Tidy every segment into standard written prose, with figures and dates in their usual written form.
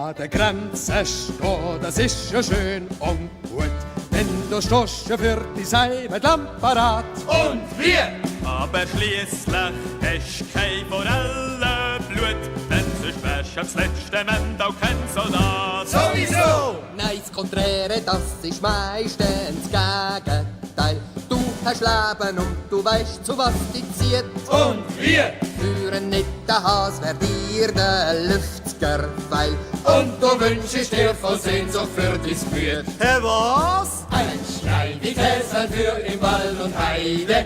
an der Grenze stehen, das ist ja schön und gut. Denn du stehst ja für die Heimatland parat. Und wir! Aber schließlich hast kein Forellenblut, denn sonst wärst du am letzten Moment auch kein Soldat. Sowieso! Nein, das Konträre, das ist meistens das Gegenteil. Du hast Leben und du weißt, zu was dich zieht. Und wir! Für einen netten Has wär dir der Lüftger feil. Und du wünschst dir voll Sehnsucht für dein Gemüt. Hey, was? Ein Schneidighäsel für im Wald und Heide.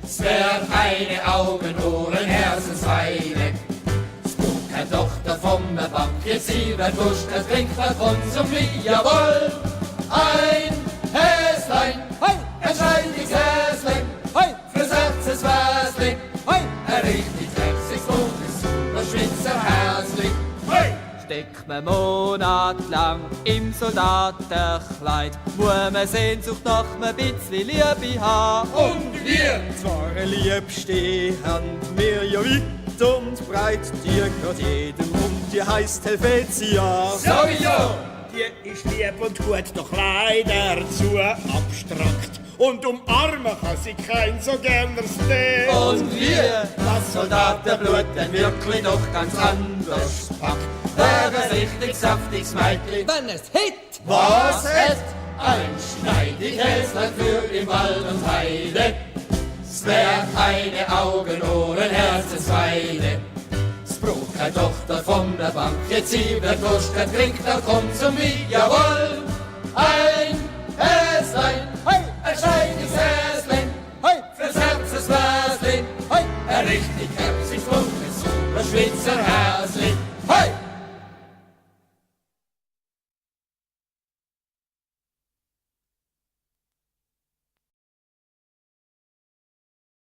Es wär eine Augen, Ohren, Herzensweide. Es braucht keine Tochter vom Bankier, sie wird Wurst, er trinkt davon zum Wie, jawohl. Ein Häslein, Hey, ein schneidiges Häslein, hey, fürs Herzenswäslein. hey. Ein richtig herziges, gutes, super Schweizer Häslein. Hey! Steckt man monatelang im Soldatenkleid, muss man Sehnsucht nach ein bisschen Liebe haben. Und wir! Zwar Liebste haben wir ja weit und breit, die gehört jedem und die heisst Helvetia. Sowieso! Die ist lieb und gut, doch leider zu abstrakt. Und umarmen kann sie kein so gerneres Ding. Und wir! Das Soldatenblut dann wirklich doch ganz anders packt. Wäre ein richtig saftiges Mädchen. Wenn es hit, Was hat ein Schneidighäslein für im Wald und Heide? Es wär eine Augen, Ohren, Herzensweide. Es braucht keine Tochter von der Bank, jetzt sie wird Wurst, er trinkt, er kommt zum Wie, jawohl. Ein Häslein, Hey, ein schneidiges Häslein, hey, fürs Herzenswäslein. hey. Ein richtig herziges, buntes, super Schweizer Häslein.